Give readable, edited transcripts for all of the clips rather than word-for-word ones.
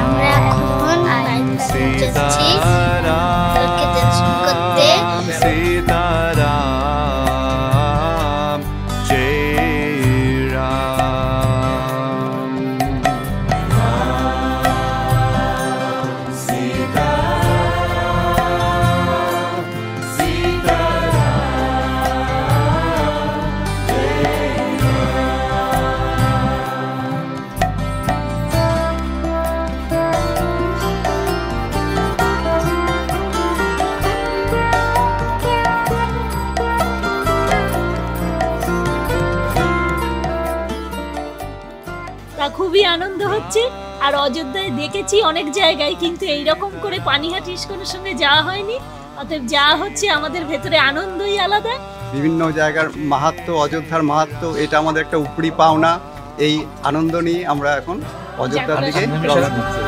আমরা এখন যাচ্ছি কালকে দর্শন করতে। सीताराम जय राम। सीताराम सीताराम जय খুবই আনন্দ হচ্ছে। আর অযোধ্যায় দেখেছি অনেক জায়গায়, কিন্তু এইরকম করে পানিহাট ইস্কনের সঙ্গে যাওয়া হয়নি। অতএব যা হচ্ছে আমাদের ভেতরে আনন্দই আলাদা। বিভিন্ন জায়গার মাহাত্ম্য, অযোধ্যার মাহাত্ম্য, এটা আমাদের একটা উপরি পাওনা। এই আনন্দ নিয়ে আমরা এখন অযোধ্যার দিকে রওনা দিচ্ছি।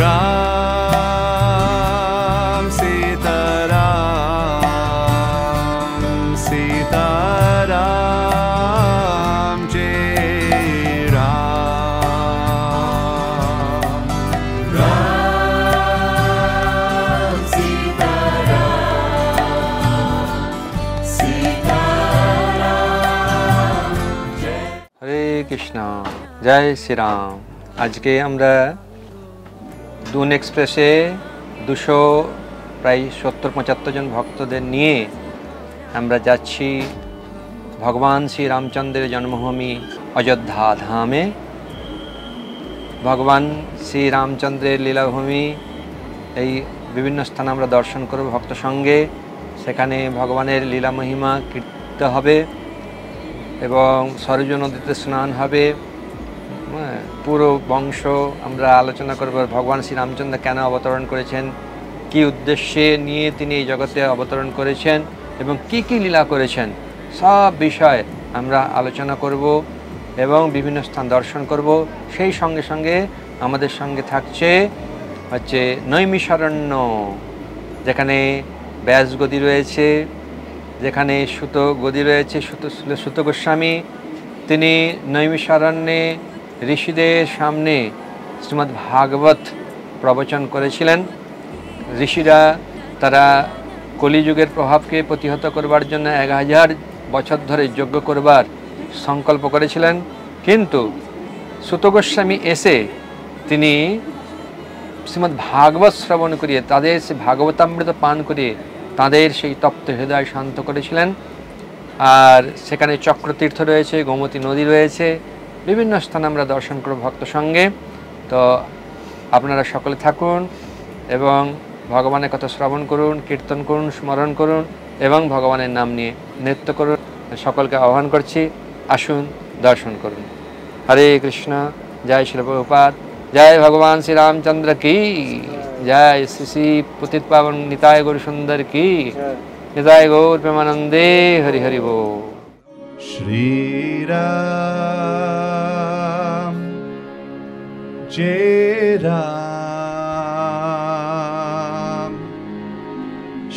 राम सीताराम सीताराम जय राम। राम सीताराम सीताराम जय। हरे कृष्णा, जय श्री राम। आज के আমরা दून एक्सप्रेसे 200 प्राय 70-75 जन भक्तদের নিয়ে আমরা যাচ্ছি ভগবান শ্রী রামচন্দ্রের জন্মভূমি অযোধ্যা ধামে। ভগবান শ্রী রামচন্দ্রের লীলাভূমি, এই বিভিন্ন স্থান আমরা দর্শন করব ভক্ত সঙ্গে। সেখানে ভগবানের লীলা মহিমা কীর্তিত হবে এবং সরযূ নদীতে স্নান হবে। পুরো বংশ আমরা আলোচনা করব। ভগবান শ্রী রামচন্দ্র কেন অবতরণ করেছেন, কি উদ্দেশ্যে নিয়ে তিনি এই জগতে অবতরণ করেছেন এবং কি কি লীলা করেছেন, সব বিষয় আমরা আলোচনা করব এবং বিভিন্ন স্থান দর্শন করব। সেই সঙ্গে সঙ্গে আমাদের সঙ্গে থাকছে নৈমিষারণ্য, যেখানে ব্যাস গদি রয়েছে, যেখানে সুত গদি রয়েছে। সুত গোস্বামী তিনি নৈমিষারণ্যে ঋষিদের সামনে শ্রীমদ্ ভাগবত প্রবচন করেছিলেন। ঋষিরা তারা কলিযুগের প্রভাবকে প্রতিহত করবার জন্য 1000 বছর ধরে যজ্ঞ করবার সংকল্প করেছিলেন, কিন্তু সুত গোস্বামী এসে তিনি শ্রীমদ্ ভাগবত শ্রবণ করিয়ে তাদের সে ভাগবতামৃত পান করিয়ে তাদের সেই তপ্ত হৃদয় শান্ত করেছিলেন। আর সেখানে চক্রতীর্থ রয়েছে, গোমতী নদী রয়েছে, বিভিন্ন স্থান আমরা দর্শন করব ভক্ত সঙ্গে। তো আপনারা সকলে থাকুন এবং ভগবানের কথা শ্রবণ করুন, কীর্তন করুন, স্মরণ করুন এবং ভগবানের নাম নিয়ে নৃত্য করুন। সকলকে আহ্বান করছি, আসুন দর্শন করুন। হরে কৃষ্ণ, জয় শিল প্রভুপাদ, জয় ভগবান শ্রী রামচন্দ্র কি জয়। শ্রী শ্রী পতিত পাবন নিতায় গৌর সুন্দর কি নিতায় গৌর প্রেমানন্দে। হরি হরি बोल। श्री राम जय राम।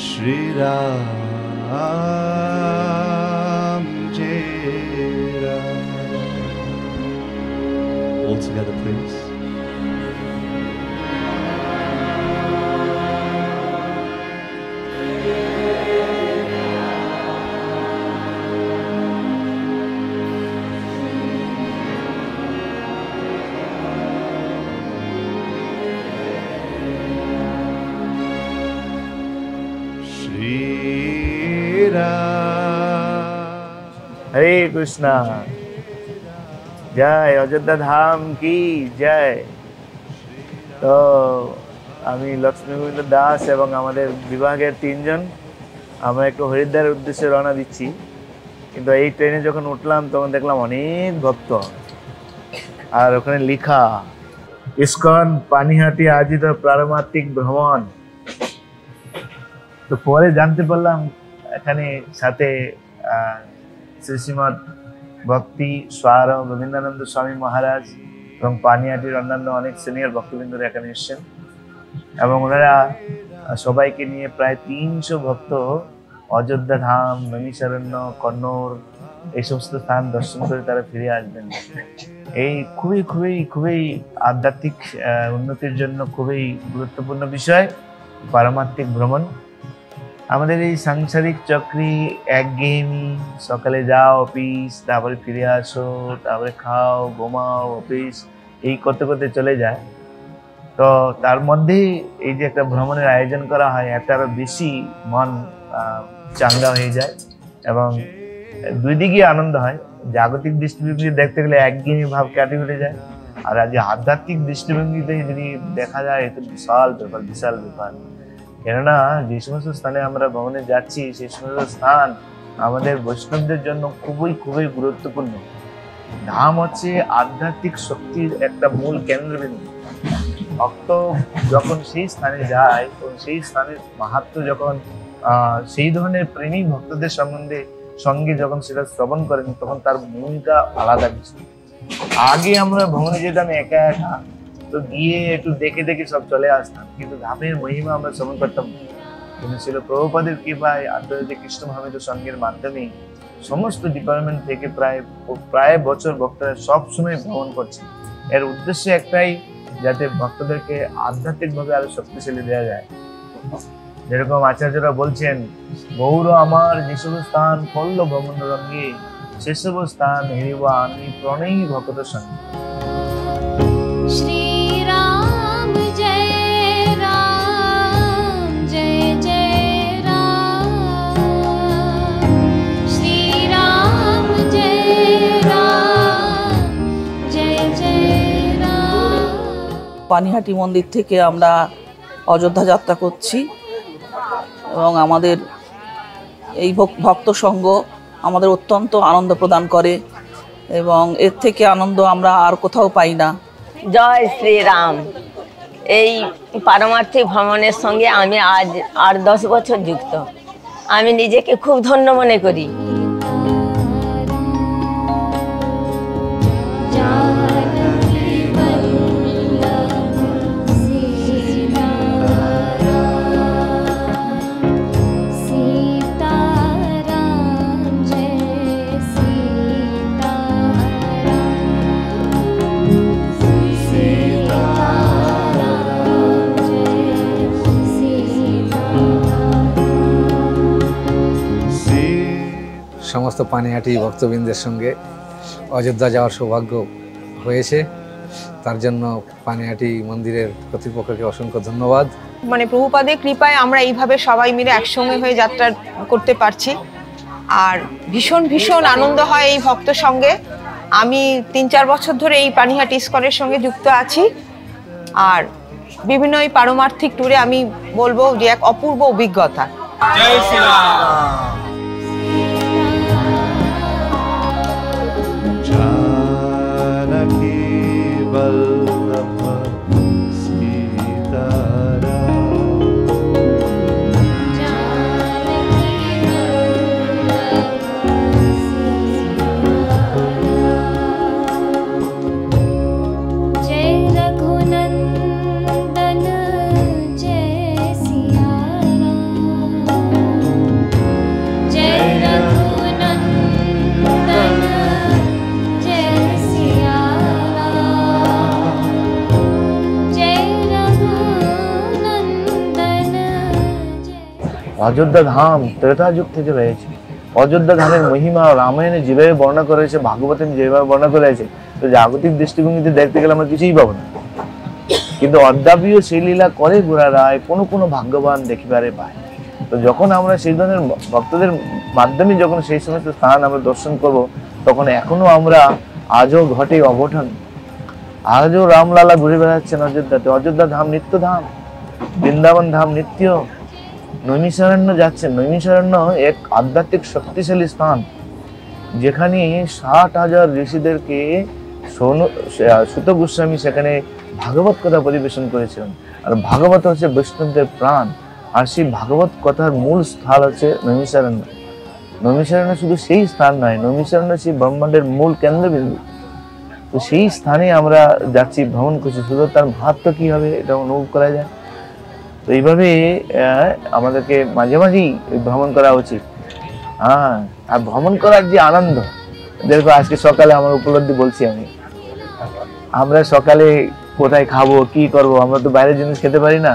श्री राम जय राम। All together, please. हरे कृष्णा, जय अयोध्या धाम की जय। तो আমি লক্ষ্মীগোবিন্দ দাস এবং আমাদের বিভাগের 3 জন আমরা একটু হরিদ্বারের উদ্দেশ্যে রওনা দিচ্ছি। কিন্তু এই ট্রেনে যখন উঠলাম তখন দেখলাম অনেক ভক্ত, আর ওখানে লেখা ইসকন পানিহাটি আয়োজিত পারমার্থিক ভ্রমণ। তো পরে জানতে পারলাম এখানে সাথে শ্রীমৎ ভক্তি স্বর গোবিন্দানন্দ স্বামী মহারাজ এবং পানিহাটির অন্যান্য অনেক সিনিয়র ভক্তবৃন্দরা এখানে এসেছেন। এবং ওনারা সবাইকে নিয়ে প্রায় 300 ভক্ত অযোধ্যা ধাম, নৈমিষারণ্য, কন্নড় এই সমস্ত স্থান দর্শন করে তারা ফিরে আসবেন। এই খুবই খুবই খুবই আধ্যাত্মিক উন্নতির জন্য খুবই গুরুত্বপূর্ণ বিষয় পারমার্থিক ভ্রমণ। আমাদের এই সাংসারিক চক্রি একঘেয়েমি, সকালে যাও অফিস, তারপরে ফিরে আসো, তারপরে খাও, ঘুমাও, অফিস, এই করতে করতে চলে যায়। তো তার মধ্যেই এই যে একটা ভ্রমণের আয়োজন করা হয়, এত আরো বেশি মন চাঙ্গা হয়ে যায় এবং দুই দিকে আনন্দ হয়। জাগতিক দৃষ্টিভঙ্গি দেখতে গেলে একঘেয়েমি ভাব কাটিয়ে উঠে যায়, আর আজ আধ্যাত্মিক দৃষ্টিভঙ্গিতে যদি দেখা যায় এটা বিশাল ব্যাপার, বিশাল ব্যাপার। কেননা যে সমস্ত স্থানে আমরা ভ্রমণে যাচ্ছি সেই সমস্ত স্থান আমাদের বৈষ্ণবদের জন্য খুবই খুবই গুরুত্বপূর্ণ। ধাম হচ্ছে আধ্যাত্মিক শক্তির একটা মূল কেন্দ্রবিন্দু। ভক্ত যখন সেই স্থানে যায়, তখন সেই স্থানের মাহাত্ম্য যখন সেই ধরনের প্রেমী ভক্তদের সঙ্গে যখন সেটা শ্রবণ করেন, তখন তার ভূমিকা আলাদা কিছু। আগে আমরা ভ্রমণে যেতাম একা একা, তো গিয়ে একটু দেখে দেখে সব চলে আসতাম, কিন্তু ধামের মহিমা আমরা শ্রবণ করতাম। কিন্তু ছিল প্রভুপাদের কৃপায় আন্তর্জাতিক কৃষ্ণ ভাবিত সংঘের মাধ্যমে সমস্ত ডিপার্টমেন্ট থেকে প্রায় বছর ভক্তরা সবসময় ভ্রমণ করছে। এর উদ্দেশ্য একটাই, যাতে ভক্তদেরকে আধ্যাত্মিকভাবে আরো শক্তিশালী দেওয়া যায়। যেরকম আচার্যরা বলছেন, গৌর আমার যেসব স্থান করল ভ্রমণ রঙ্গে, সেসব স্থান হেরিব আমি প্রণয়ী ভক্ত সঙ্গে। श्री राम जय राम जय जय राम, श्री राम जय राम जय जय राम। পানিহাটি মন্দির থেকে আমরা অযোধ্যা যাত্রা করছি এবং আমাদের এই ভক্ত সঙ্গ আমাদের অত্যন্ত আনন্দ প্রদান করে এবং এর থেকে আনন্দ আমরা আর কোথাও পাই না। জয় শ্রীরাম। এই পারমার্থিক ভ্রমণের সঙ্গে আমি আজ 8-10 বছর যুক্ত। আমি নিজেকে খুব ধন্য মনে করি। সমস্ত পানিহাটি ভক্তবৃন্দের সঙ্গে অযোধ্যা যাওয়ার সৌভাগ্য হয়েছে, তার জন্য পানিহাটি মন্দিরের কর্তৃপক্ষকে অসংখ্য ধন্যবাদ। মানে প্রভুপাদের কৃপায় আমরা এইভাবে সবাই মিলে একসঙ্গে হয়ে যাত্রা করতে পারছি, আর ভীষণ ভীষণ আনন্দ হয় এই ভক্ত সঙ্গে। আমি 3-4 বছর ধরে এই পানিহাটি ইস্কনের সঙ্গে যুক্ত আছি, আর বিভিন্ন এই পারমার্থিক ট্যুরে আমি বলবো যে এক অপূর্ব অভিজ্ঞতা। জয় শ্রীরাম। जानकी वल्लभ অযোধ্যা ধাম ত্রেতা যুগ থেকে রয়েছে। অযোধ্যা ধামের মহিমা রামায়ণে যেভাবে বর্ণনা করা হয়েছে, ভাগবতে যেভাবে বর্ণনা করা হয়েছে, তো জাগতিক দৃষ্টিভঙ্গিতে দেখতে গেলে আমরা কিছুই পাবো না। কিন্তু অদ্যাপিও সেই লীলা করে গোড়া রায়, কোনো কোনো ভাগ্যবান দেখিবারে পায়। তো যখন আমরা সেই ধরনের ভক্তদের মাধ্যমে যখন সেই সমস্ত স্থান আমরা দর্শন করব, তখন এখনো আমরা আজও ঘটে অঘটন, আজও রামলালা ঘুরে বেড়াচ্ছেন অযোধ্যাতে। অযোধ্যা ধাম নিত্য ধাম, বৃন্দাবন ধাম নিত্য। নৈমিষারণ্য যাচ্ছেন। নৈমিষারণ্য এক আধ্যাত্মিক শক্তিশালী স্থান, যেখানে 60,000 ঋষিদেরকে সুত গোস্বামী সেখানে ভাগবত কথা পরিবেশন করেছিলেন। আর ভাগবত হচ্ছে বৈষ্ণবদের প্রাণ, আর সেই ভাগবত কথার মূল স্থল হচ্ছে নৈমিষারণ্য। নৈমিষারণ্য শুধু সেই স্থান নয়, নৈমিষারণ্য সেই ব্রহ্মাণ্ডের মূল কেন্দ্রবিন্দু। তো সেই স্থানে আমরা যাচ্ছি, ভ্রমণ করছি, শুধু তার মাহাত্ম্য কি হবে এটা অনুভব করা যায়। এইভাবে আমাদেরকে মাঝে মাঝেই ভ্রমণ করা উচিত। হ্যাঁ, আর ভ্রমণ করার যে আনন্দ, দেখো আজকে সকালে আমার উপলব্ধি বলছি আমরা সকালে কোথায় খাবো কি করব, আমরা তো বাইরের জিনিস খেতে পারি না।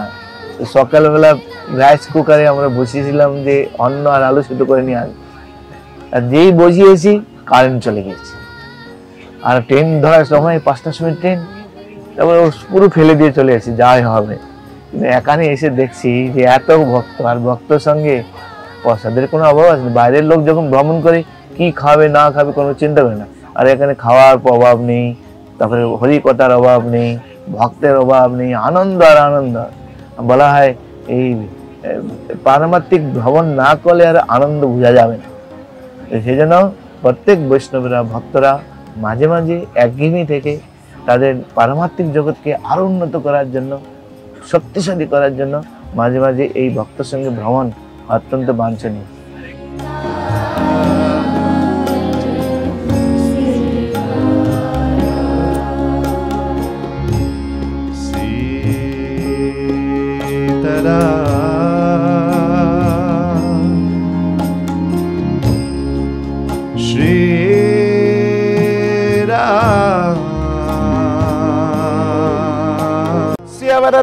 তো সকালবেলা রাইস কুকারে আমরা বসিয়েছিলাম যে অন্ন আর আলু সিদ্ধ করে নিয়ে আসবো, আর যেই বসিয়েছি কারেন্ট চলে গেছে। আর ট্রেন ধরার সময় 5টার সময় ট্রেন, তারপরে পুরো ফেলে দিয়ে চলে এসেছি, যাই হবে। কিন্তু এখানে এসে দেখছি যে এত ভক্ত, আর ভক্তর সঙ্গে প্রসাদের কোনো অভাব আছে না। বাইরের লোক যখন ভ্রমণ করে কি খাবে না খাবে কোনো চিন্তা করে না, আর এখানে খাওয়ার অভাব নেই, তারপরে হরিকথার অভাব নেই, ভক্তের অভাব নেই, আনন্দ আর আনন্দ। বলা হয় এই পারমাত্মিক ভ্রমণ না করলে আর আনন্দ বোঝা যাবে না। সেই জন্য প্রত্যেক বৈষ্ণবরা ভক্তরা মাঝে মাঝে একঘেয়েমি থেকে তাদের পারমাত্মিক জগৎকে আরো উন্নত করার জন্য, শক্তিশালী করার জন্য মাঝে মাঝে এই ভক্তের সঙ্গে ভ্রমণ অত্যন্ত বাঞ্ছনীয়।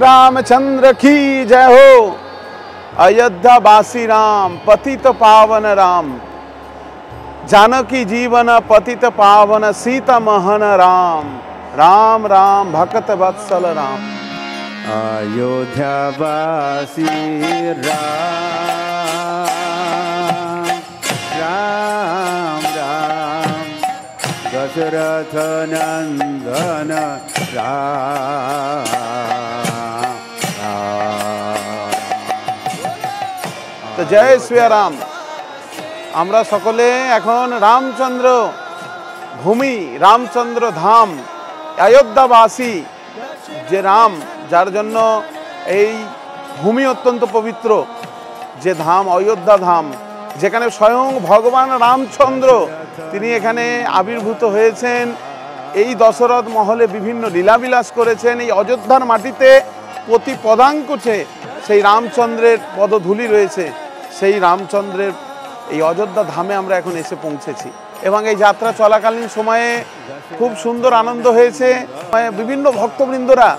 रामचंद्र की जय हो। अयोध्या वासी राम पतित पावन राम, जानकी जीवन पतित पावन सीता महन राम, राम राम भक्त वत्सल राम। अयोध्या वासी राम, राम राम दशरथ नंदन राम। তো জয় শ্রীরাম। আমরা সকলে এখন রামচন্দ্র ভূমি, রামচন্দ্র ধাম, অযোধ্যাবাসী যে রাম, যার জন্য এই ভূমি অত্যন্ত পবিত্র, যে ধাম অযোধ্যা ধাম, যেখানে স্বয়ং ভগবান রামচন্দ্র তিনি এখানে আবির্ভূত হয়েছেন। এই দশরথ মহলে বিভিন্ন লীলাবিলাস করেছেন। এই অযোধ্যার মাটিতে প্রতি পদাঙ্কুঠে সেই রামচন্দ্রের পদধূলি রয়েছে। সেই রামচন্দ্রের এই অযোধ্যা ধামে আমরা এখন এসে পৌঁছেছি, এবং এই যাত্রা চলাকালীন সময়ে খুব সুন্দর আনন্দ হয়েছে। বিভিন্ন ভক্তবৃন্দরা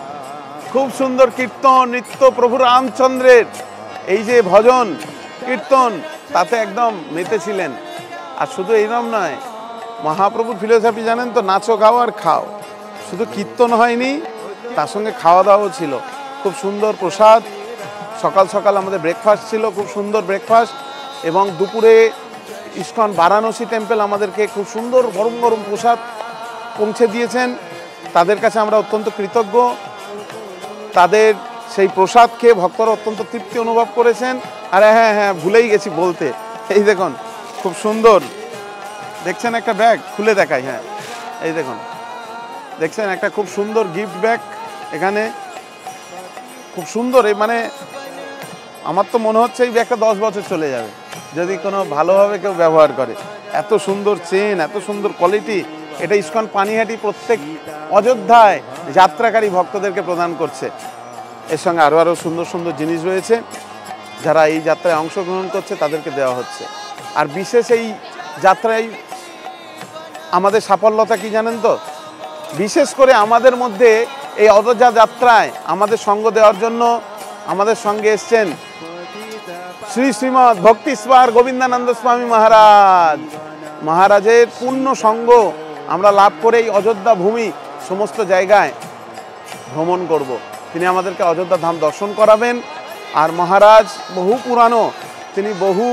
খুব সুন্দর কীর্তন, নৃত্য, প্রভু রামচন্দ্রের এই যে ভজন কীর্তন, তাতে একদম মেতেছিলেন। আর শুধু এইরকম নয়, মহাপ্রভুর ফিলোসফি জানেন তো, নাচো গাও আর খাও। শুধু কীর্তন হয়নি, তার সঙ্গে খাওয়া দাওয়াও ছিল। খুব সুন্দর প্রসাদ, সকাল সকাল আমাদের ব্রেকফাস্ট ছিল, খুব সুন্দর ব্রেকফাস্ট। এবং দুপুরে ইস্কন বারাণসী টেম্পল আমাদেরকে খুব সুন্দর গরম গরম প্রসাদ পৌঁছে দিয়েছেন। তাদের কাছে আমরা অত্যন্ত কৃতজ্ঞ। তাদের সেই প্রসাদ খেয়ে ভক্তরা অত্যন্ত তৃপ্তি অনুভব করেছেন। আর হ্যাঁ, ভুলেই গেছি বলতে, এই দেখুন খুব সুন্দর দেখছেন একটা ব্যাগ, খুলে দেখাই। হ্যাঁ, এই দেখুন, দেখছেন একটা খুব সুন্দর গিফট ব্যাগ এখানে, খুব সুন্দর। এই মানে আমার তো মনে হচ্ছে এই ব্যাগটা 10 বছর চলে যাবে যদি কোনো ভালোভাবে কেউ ব্যবহার করে। এত সুন্দর চেন, এত সুন্দর কোয়ালিটি। এটা ইস্কন পানিহাটি প্রত্যেক অযোধ্যায় যাত্রাকারী ভক্তদেরকে প্রদান করছে। এর সঙ্গে আরও সুন্দর সুন্দর জিনিস রয়েছে, যারা এই যাত্রায় অংশগ্রহণ করছে তাদেরকে দেওয়া হচ্ছে। আর বিশেষ এই যাত্রায় আমাদের সাফল্যতা কি জানেন তো, বিশেষ করে আমাদের মধ্যে এই অযোধ্যা যাত্রায় আমাদের সঙ্গ দেওয়ার জন্য আমাদের সঙ্গে এসছেন শ্রী শ্রীমৎ ভক্তিস্বর গোবিন্দানন্দ স্বামী মহারাজের পূর্ণ সঙ্গ আমরা লাভ করে এই অযোধ্যা ভূমি সমস্ত জায়গায় ভ্রমণ করব। তিনি আমাদেরকে অযোধ্যা ধাম দর্শন করাবেন। আর মহারাজ বহু পুরানো, তিনি বহু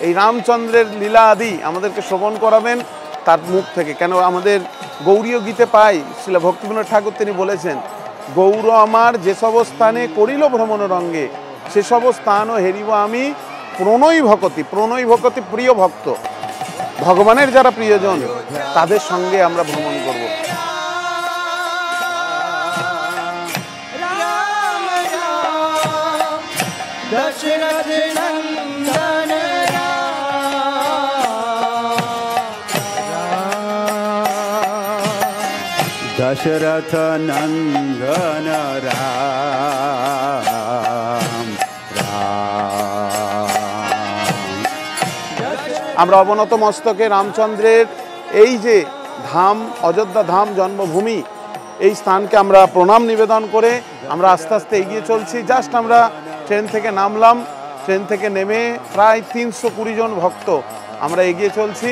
এই রামচন্দ্রের লীলা আদি আমাদেরকে শ্রবণ করাবেন তার মুখ থেকে। কেন আমাদের গৌরীয় গীতে পাই, শ্রীল ভক্তিবিনোদ ঠাকুর তিনি বলেছেন, গৌর আমার যেসব স্থানে করিল ভ্রমণ রঙ্গে, সেসব স্থানও হেরিব আমি প্রণয় ভকতি। প্রণয় ভকতি প্রিয় ভক্ত, ভগবানের যারা প্রিয়জন তাদের সঙ্গে আমরা ভ্রমণ করব। दशरथ नंदन दशरथ नंदन राम আমরা অবনত মস্তকে রামচন্দ্রের এই যে ধাম, অযোধ্যা ধাম জন্মভূমি, এই স্থানকে আমরা প্রণাম নিবেদন করে আমরা আস্তে আস্তে এগিয়ে চলছি। জাস্ট আমরা ট্রেন থেকে নামলাম, ট্রেন থেকে নেমে প্রায় 320 জন ভক্ত আমরা এগিয়ে চলছি।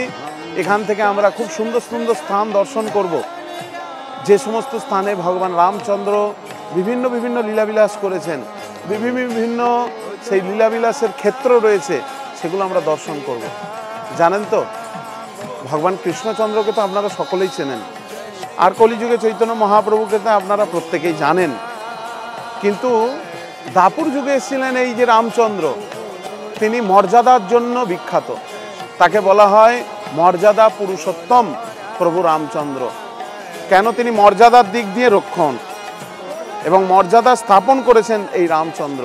এখান থেকে আমরা খুব সুন্দর সুন্দর স্থান দর্শন করব, যে সমস্ত স্থানে ভগবান রামচন্দ্র বিভিন্ন বিভিন্ন লীলাবিলাস করেছেন, বিভিন্ন বিভিন্ন সেই লীলাবিলাসের ক্ষেত্র রয়েছে, সেগুলো আমরা দর্শন করব। জানেন তো ভগবান কৃষ্ণচন্দ্রকে তো আপনারা সকলেই চেনেন, আর কলিযুগে চৈতন্য মহাপ্রভুকে তো আপনারা প্রত্যেকেই জানেন। কিন্তু দাপুর যুগে এসেছিলেন এই যে রামচন্দ্র, তিনি মর্যাদার জন্য বিখ্যাত। তাকে বলা হয় মর্যাদা পুরুষোত্তম প্রভু রামচন্দ্র। কেন? তিনি মর্যাদার দিক দিয়ে রক্ষণ এবং মর্যাদা স্থাপন করেছেন এই রামচন্দ্র।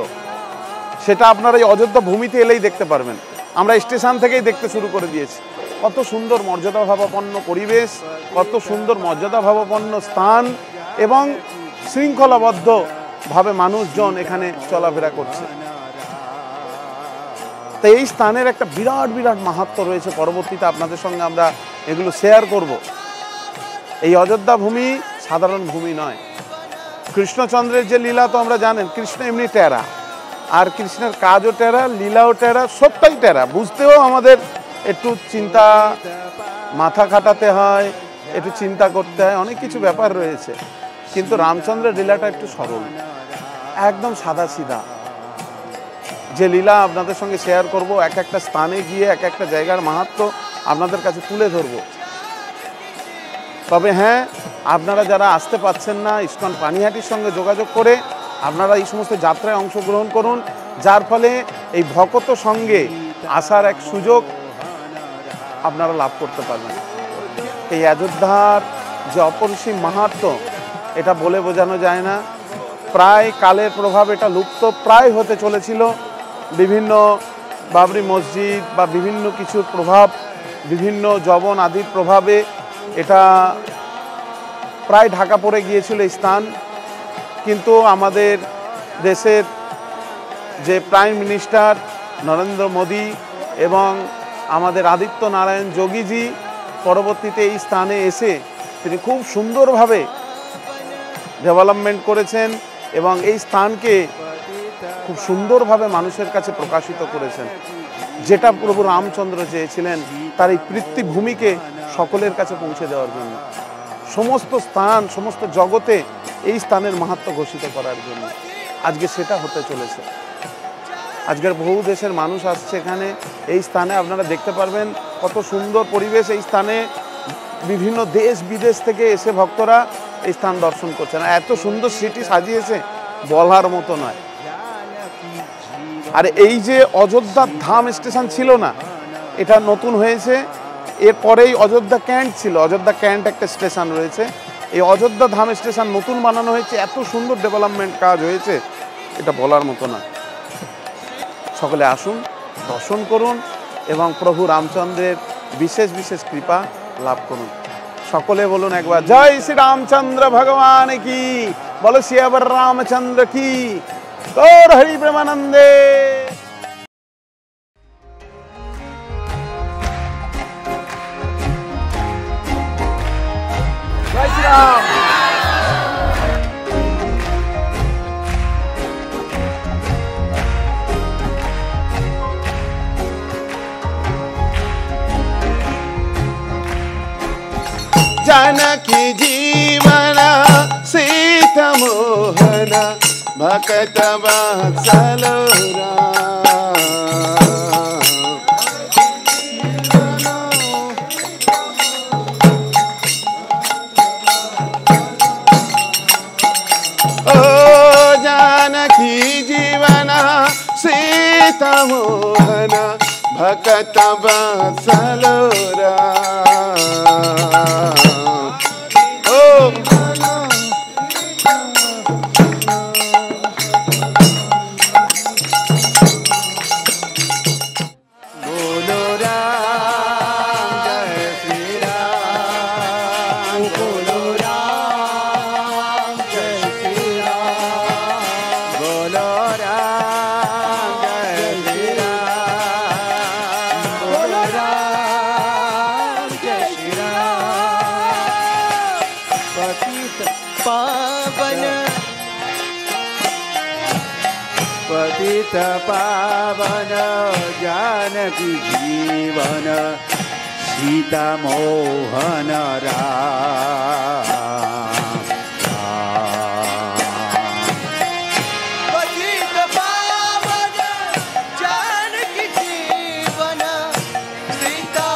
সেটা আপনারা এই অযোধ্যা ভূমিতে এলেই দেখতে পারবেন। আমরা স্টেশন থেকেই দেখতে শুরু করে দিয়েছি। কত সুন্দর মর্যাদা ভাবাপন্ন পরিবেশ, কত সুন্দর মর্যাদা ভাবাপন্ন স্থান এবং শৃঙ্খলাবদ্ধভাবে মানুষজন এখানে চলাফেরা করছে। তো এই স্থানের একটা বিরাট বিরাট মাহাত্ম্য রয়েছে। পরবর্তীতে আপনাদের সঙ্গে আমরা এগুলো শেয়ার করব। এই অযোধ্যা ভূমি সাধারণ ভূমি নয়। কৃষ্ণচন্দ্রের যে লীলা তো আমরা জানেন, কৃষ্ণ এমনি টেরা, আর কৃষ্ণের কাজও টেরা, লীলাও টেরা, সবটাই টেরা। বুঝতেও আমাদের একটু চিন্তা, মাথা খাটাতে হয়, একটু চিন্তা করতে হয়, অনেক কিছু ব্যাপার রয়েছে। কিন্তু রামচন্দ্রের লীলাটা একটু সরল, একদম সাদা সিধা। যে লীলা আপনাদের সঙ্গে শেয়ার করব, এক একটা স্থানে গিয়ে এক একটা জায়গার মাহাত্ম্য আপনাদের কাছে তুলে ধরব। তবে হ্যাঁ, আপনারা যারা আসতে পারছেন না, ইস্কন পানিহাটির সঙ্গে যোগাযোগ করে আপনারা এই সমস্ত যাত্রায় অংশগ্রহণ করুন, যার ফলে এই ভকত সঙ্গে আসার এক সুযোগ আপনারা লাভ করতে পারবেন। এই অযোধ্যার যে অপরিসীম মাহাত্ম্য, এটা বলে বোঝানো যায় না। প্রায় কালের প্রভাব এটা লুপ্ত প্রায় হতে চলেছিল। বিভিন্ন বাবরি মসজিদ বা বিভিন্ন কিছুর প্রভাব, বিভিন্ন যবন আদির প্রভাবে এটা প্রায় ঢাকা পড়ে গিয়েছিল এই স্থান। কিন্তু আমাদের দেশের যে প্রাইম মিনিস্টার নরেন্দ্র মোদী এবং আমাদের আদিত্য নারায়ণ যোগীজি পরবর্তীতে এই স্থানে এসে তিনি খুব সুন্দরভাবে ডেভেলপমেন্ট করেছেন এবং এই স্থানকে খুব সুন্দরভাবে মানুষের কাছে প্রকাশিত করেছেন। যেটা প্রভু রামচন্দ্র চেয়েছিলেন, তার এই পৃথিবীভূমিকে সকলের কাছে পৌঁছে দেওয়ার জন্য, সমস্ত স্থান, সমস্ত জগতে এই স্থানের মাহাত্ম্য ঘোষিত করার জন্য। আজকে সেটা হতে চলেছে। আজকের বহু দেশের মানুষ আসছে এখানে, এই স্থানে আপনারা দেখতে পারবেন কত সুন্দর পরিবেশ। এই স্থানে বিভিন্ন দেশ বিদেশ থেকে এসে ভক্তরা এই স্থান দর্শন করছেন। এত সুন্দর সিটি সাজিয়েছে, বলার মতো নয়। আর এই যে অযোধ্যা ধাম স্টেশন ছিল না, এটা নতুন হয়েছে। এরপরেই অযোধ্যা ক্যান্ট ছিল, অযোধ্যা ক্যান্ট একটা স্টেশন রয়েছে। এই অযোধ্যা ধাম স্টেশন নতুন বানানো হয়েছে, এত সুন্দর ডেভেলপমেন্ট কাজ হয়েছে, এটা বলার মতো না। সকলে আসুন, দর্শন করুন এবং প্রভু রামচন্দ্রের বিশেষ বিশেষ কৃপা লাভ করুন। সকলে বলুন একবার, জয় শ্রী রামচন্দ্র ভগবান কি, বলো শ্রীয়াবর রামচন্দ্র কি, গৌর হরি প্রেমানন্দে। জয় শ্রী রাম। जानकी जीवन सीता मोहन भक्त वत्सल ओ जानकी जीवन सीता मोहन भक्त वत्सल Bolo Ram, पतित पावन जानकी जीवन सीता मोहन राम पतित पावन जानकी जीवन सीता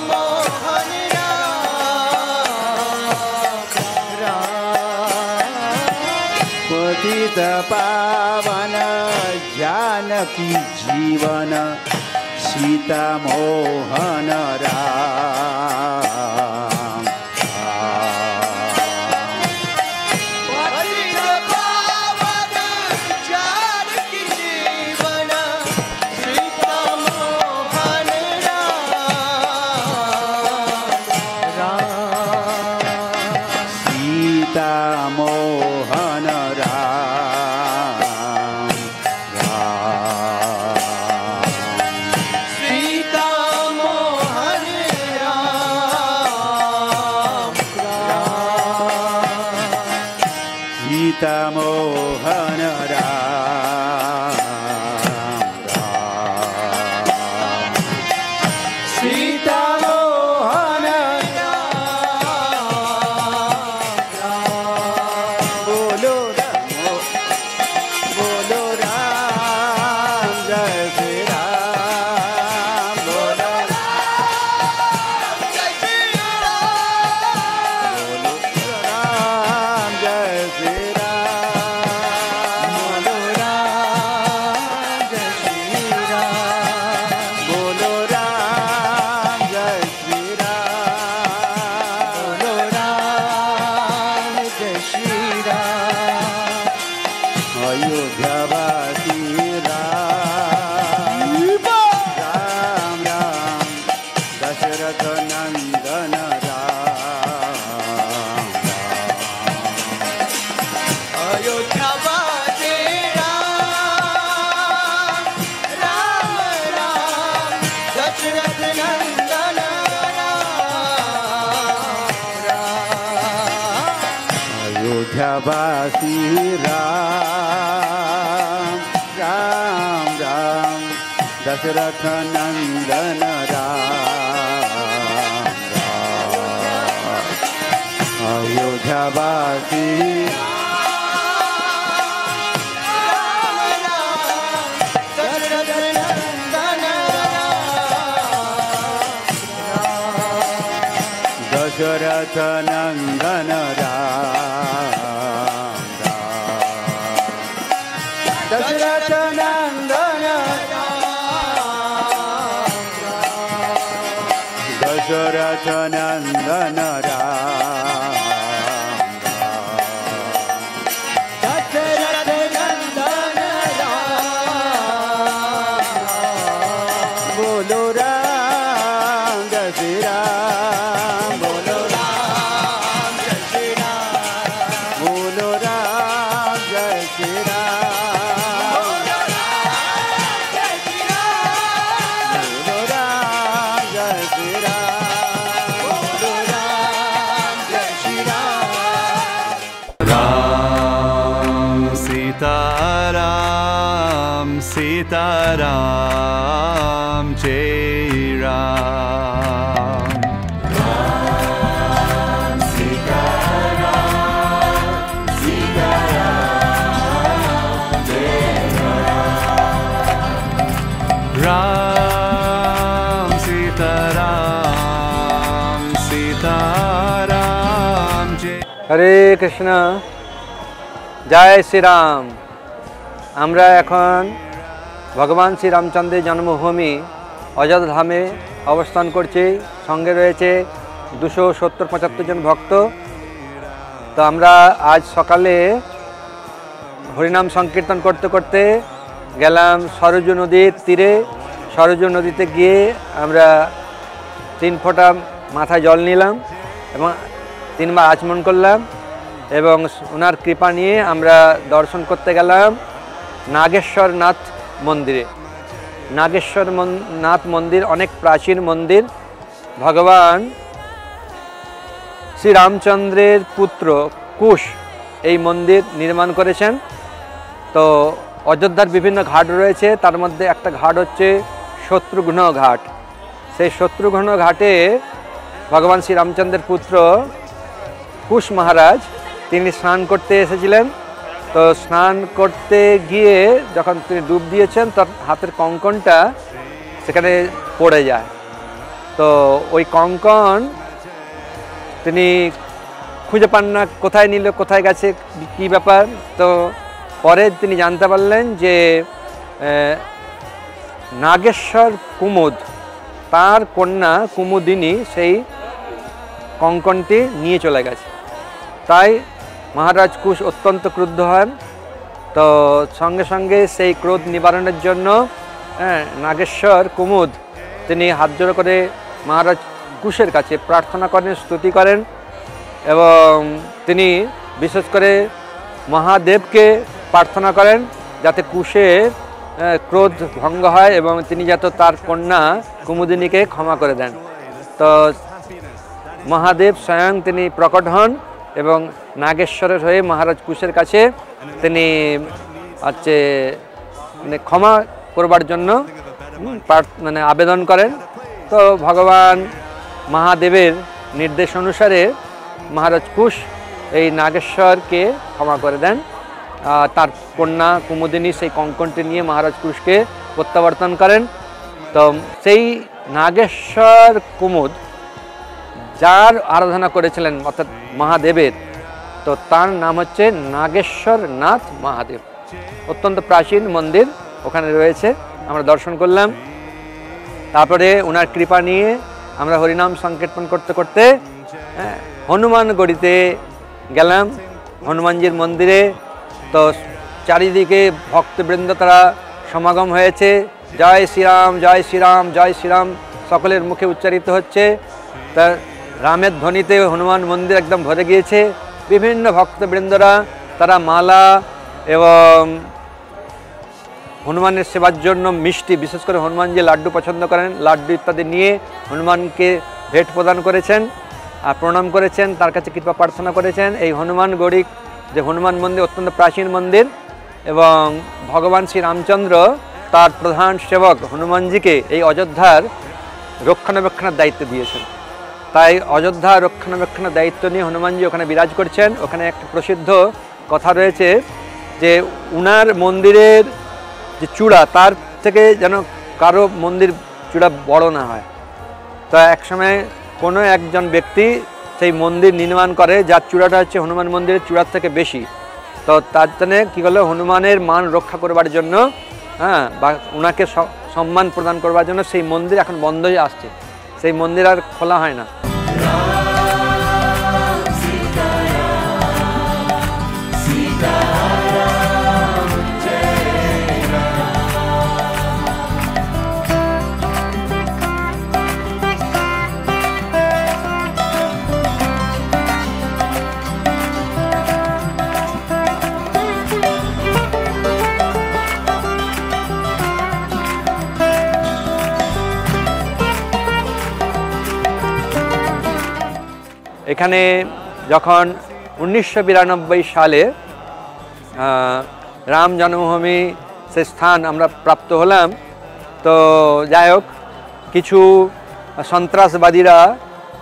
मोहन पतित पावन जानकी जीवन सीता मोहन राम पतित पावन जानकी जीवन सीता मोहन सीता मोहन सीता मोहन सीता मोहन सीता मोहन बोलो बोलो राम जय श्री राम बोलो राम जय श्री राम बोलो राम जय श्री राम बोलो राम जय श्री राम बोलो राम जय श्री राम अयोध्यावासी राम राम राम दशरथ नंदन अयोध्यावासी राम राम राम दशरथ नंदन अयोध्यावासी राम राम राम दशरथ नंदन अयोध्यावासी दशरथ नंदन दशरथ नंदन दशरथ नंदन दशरथ नंदन बोलो राम जय श्री राम बोलो राम जय श्री राम बोलो राम जय श्री राम बोलो राम जय श्री राम बोलो राम जय श्री राम बोलो राम जय श्री राम राम सीताराम सीताराम जय राम राम सीताराम सीताराम जय राम सीताराम सीताराम जय হরে কৃষ্ণ জয় শ্রীরাম। আমরা এখন ভগবান শ্রী রামচন্দ্রের জন্মভূমি অযোধ্যা ধামে অবস্থান করছি। সঙ্গে রয়েছে 270-75 জন ভক্ত। তো আমরা আজ সকালে হরিনাম সংকীর্তন করতে করতে গেলাম সরজু নদীর তীরে। সরজু নদীতে গিয়ে আমরা 3 ফোঁটা মাথায় জল নিলাম এবং 3 বার আচমন করলাম এবং ওনার কৃপা নিয়ে আমরা দর্শন করতে গেলাম নাগেশ্বর নাথ মন্দিরে। নাগেশ্বর নাথ মন্দির অনেক প্রাচীন মন্দির। ভগবান শ্রী রামচন্দ্রের পুত্র কুশ এই মন্দির নির্মাণ করেছেন। তো অযোধ্যার বিভিন্ন ঘাট রয়েছে, তার মধ্যে একটা ঘাট হচ্ছে শত্রুঘ্ন ঘাট। সেই শত্রুঘ্ন ঘাটে ভগবান শ্রী রামচন্দ্রের পুত্র কুশ মহারাজ তিনি স্নান করতে এসেছিলেন। তো স্নান করতে গিয়ে যখন তিনি ডুব দিয়েছেন, তার হাতের কঙ্কনটা সেখানে পড়ে যায়। তো ওই কঙ্কন তিনি খুঁজে পান না, কোথায় নিল, কোথায় গেছে, কী ব্যাপার। তো পরে তিনি জানতে পারলেন যে নাগেশ্বর কুমুদ তার কন্যা কুমুদিনী সেই কঙ্কনটি নিয়ে চলে গেছে। তাই মহারাজ কুশ অত্যন্ত ক্রুদ্ধ হন। তো সঙ্গে সঙ্গে সেই ক্রোধ নিবারণের জন্য নাগেশ্বর কুমুদ তিনি হাত জোড়ো করে মহারাজ কুশের কাছে প্রার্থনা করেন, স্তুতি করেন এবং তিনি বিশেষ করে মহাদেবকে প্রার্থনা করেন যাতে কুশের ক্রোধ ভঙ্গ হয় এবং তিনি যাতে তার কন্যা কুমুদিনীকে ক্ষমা করে দেন। তো মহাদেব স্বয়ং তিনি প্রকট হন এবং নাগেশ্বরের হয়ে মহারাজ কুশের কাছে তিনি হচ্ছে ক্ষমা করবার জন্য আবেদন করেন। তো ভগবান মহাদেবের নির্দেশ অনুসারে মহারাজ কুশ এই নাগেশ্বরকে ক্ষমা করে দেন। তার কন্যা কুমুদিনী সেই কঙ্কনটি নিয়ে মহারাজ কুশকে প্রত্যাবর্তন করেন। তো সেই নাগেশ্বর কুমুদ যার আরাধনা করেছিলেন অর্থাৎ মহাদেবের, তো তার নাম হচ্ছে নাগেশ্বর নাথ মহাদেব। অত্যন্ত প্রাচীন মন্দির ওখানে রয়েছে, আমরা দর্শন করলাম। তারপরে ওনার কৃপা নিয়ে আমরা হরিনাম সংকীর্তন করতে করতে হনুমানগড়িতে গেলাম, হনুমানজির মন্দিরে। তো চারিদিকে ভক্তবৃন্দ তারা সমাগম হয়েছে, জয় শ্রীরাম জয় শ্রীরাম জয় শ্রীরাম সকলের মুখে উচ্চারিত হচ্ছে। তা রামের ধ্বনিতে হনুমান মন্দির একদম ভরে গিয়েছে। বিভিন্ন ভক্তবৃন্দরা তারা মালা এবং হনুমানের সেবার জন্য মিষ্টি, বিশেষ করে হনুমান যে লাড্ডু পছন্দ করেন, লাড্ডু ইত্যাদি নিয়ে হনুমানকে ভেট প্রদান করেছেন আর প্রণাম করেছেন, তার কাছে কৃপা প্রার্থনা করেছেন। এই হনুমানগড়ি যে হনুমান মন্দির অত্যন্ত প্রাচীন মন্দির এবং ভগবান শ্রী রামচন্দ্র তার প্রধান সেবক হনুমানজিকে এই অযোধ্যার রক্ষণাবেক্ষণের দায়িত্ব দিয়েছেন। তাই অযোধ্যা রক্ষণাবেক্ষণের দায়িত্ব নিয়ে হনুমানজি ওখানে বিরাজ করছেন। ওখানে একটা প্রসিদ্ধ কথা রয়েছে যে উনার মন্দিরের যে চূড়া তার থেকে যেন কারো মন্দির চূড়া বড় না হয়। তো একসময় কোনো একজন ব্যক্তি সেই মন্দির নির্মাণ করে যার চূড়াটা হচ্ছে হনুমান মন্দিরের চূড়ার থেকে বেশি। তো তার জন্য কী করলো, হনুমানের মান রক্ষা করবার জন্য বা ওনাকে সম্মান প্রদান করবার জন্য সেই মন্দির এখন বন্ধ হয়ে আসছে, সেই মন্দির আর খোলা হয় না। এখানে যখন 1992 সালে রাম জন্মভূমি সে স্থান আমরা প্রাপ্ত হলাম, তো যাই হোক কিছু সন্ত্রাসবাদীরা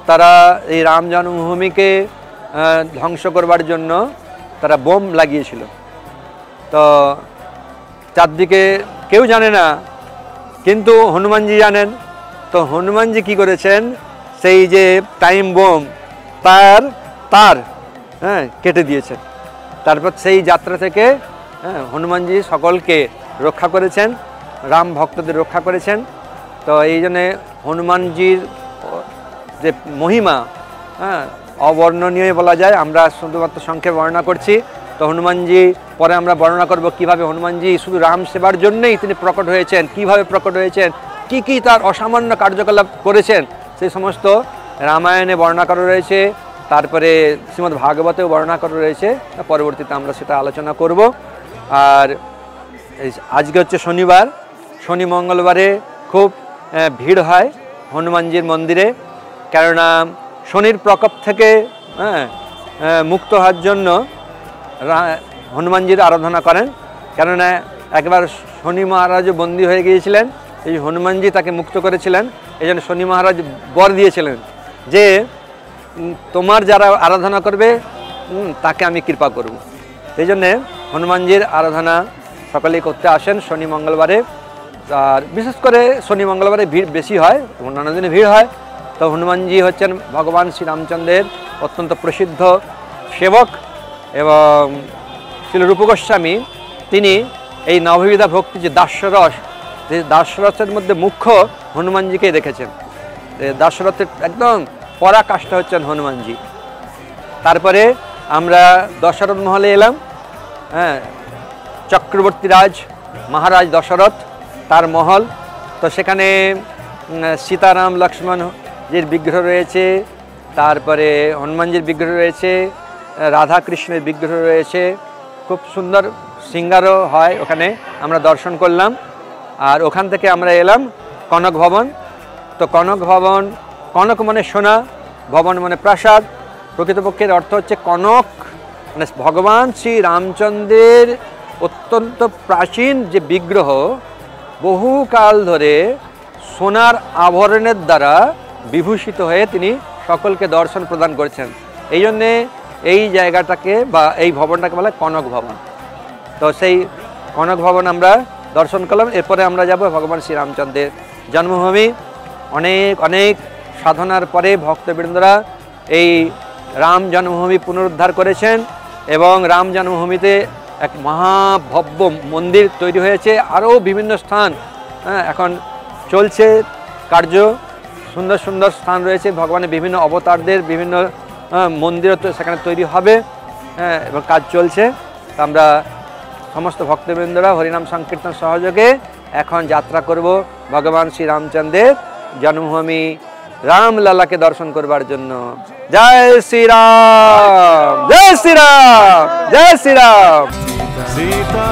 তারা এই রাম জন্মভূমিকে ধ্বংস করবার জন্য তারা বোম লাগিয়েছিল। তো চারদিকে কেউ জানে না, কিন্তু হনুমানজি জানেন। তো হনুমানজি কি করেছেন, সেই যে টাইম বোম তার কেটে দিয়েছেন। তারপর সেই যাত্রা থেকে হনুমানজি সকলকে রক্ষা করেছেন, রাম ভক্তদের রক্ষা করেছেন। তো এই জন্যে হনুমানজির যে মহিমা অবর্ণনীয় বলা যায়। আমরা শুধুমাত্র সংক্ষেপে বর্ণনা করছি। তো হনুমানজি পরে আমরা বর্ণনা করব কিভাবে হনুমানজি শুধু রাম সেবার জন্যই তিনি প্রকট হয়েছেন, কিভাবে প্রকট হয়েছেন, কি কি তার অসামান্য কার্যকলাপ করেছেন, সেই সমস্ত রামায়ণে বর্ণনা করা রয়েছে। তারপরে শ্রীমদ্ ভাগবতেও বর্ণনা করা রয়েছে, পরবর্তীতে আমরা সেটা আলোচনা করব। আর আজকে হচ্ছে শনিবার, শনি মঙ্গলবারে খুব ভিড় হয় হনুমানজির মন্দিরে, কেননা শনির প্রকোপ থেকে মুক্ত হওয়ার জন্য হনুমানজির আরাধনা করেন। কেননা একবার শনি মহারাজও বন্দী হয়ে গিয়েছিলেন, এই হনুমানজি তাকে মুক্ত করেছিলেন। এই জন্য শনি মহারাজ বর দিয়েছিলেন যে তোমার যারা আরাধনা করবে তাকে আমি কৃপা করব। এই জন্যে হনুমানজির আরাধনা সকলেই করতে আসেন শনি মঙ্গলবারে। আর বিশেষ করে শনি মঙ্গলবারে ভিড় বেশি হয়, অন্যান্য দিনে ভিড় হয়। তো হনুমানজি হচ্ছেন ভগবান শ্রীরামচন্দ্রের অত্যন্ত প্রসিদ্ধ সেবক এবং শ্রীল রূপ গোস্বামী তিনি এই নববিধা ভক্তি যে দাস্যরস, যে দাস্যরসের মধ্যে মুখ্য হনুমানজিকে দেখেছেন। দাস্যরসের একদম পরাকাষ্ঠা হচ্ছেন হনুমানজি। তারপরে আমরা দশরথ মহলে এলাম। হ্যাঁ, চক্রবর্তী রাজ মহারাজ দশরথ তার মহল। তো সেখানে সীতারাম লক্ষ্মণজির বিগ্রহ রয়েছে, তারপরে হনুমানজির বিগ্রহ রয়েছে, রাধা কৃষ্ণের বিগ্রহ রয়েছে। খুব সুন্দর সিঙ্গারও হয় ওখানে, আমরা দর্শন করলাম। আর ওখান থেকে আমরা এলাম কনক ভবন। তো কনক ভবন, কনক মানে সোনা, ভবন মানে প্রাসাদ। প্রকৃতপক্ষের অর্থ হচ্ছে কনক, মানে ভগবান শ্রী রামচন্দ্রের অত্যন্ত প্রাচীন যে বিগ্রহ, বহুকাল ধরে সোনার আভরণের দ্বারা বিভূষিত হয়ে তিনি সকলকে দর্শন প্রদান করেছেন। এই জন্যে এই জায়গাটাকে বা এই ভবনটাকে বলা হয় কনক ভবন। তো সেই কনক ভবন আমরা দর্শন করলাম। এরপরে আমরা যাব ভগবান শ্রীরামচন্দ্রের জন্মভূমি। অনেক অনেক সাধনার পরে ভক্তবৃন্দরা এই রাম জন্মভূমি পুনরুদ্ধার করেছেন এবং রাম জন্মভূমিতে এক মহাভব্য মন্দির তৈরি হয়েছে। আরও বিভিন্ন স্থান এখন চলছে কার্য, সুন্দর সুন্দর স্থান রয়েছে। ভগবানের বিভিন্ন অবতারদের বিভিন্ন মন্দিরও তো সেখানে তৈরি হবে এবং কাজ চলছে। আমরা সমস্ত ভক্তবৃন্দরা হরিনাম সংকীর্তন সহযোগে এখন যাত্রা করব ভগবান শ্রীরামচন্দ্রের জন্মভূমি রামলালাকে দর্শন করবার জন্য। জয় শ্রীরাম, জয় শ্রীরাম, জয় শ্রীরাম। सीता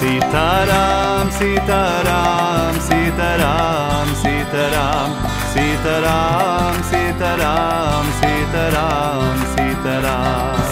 सीताराम सीताराम सीताराम सीताराम सीताराम सीताराम सीताराम सीताराम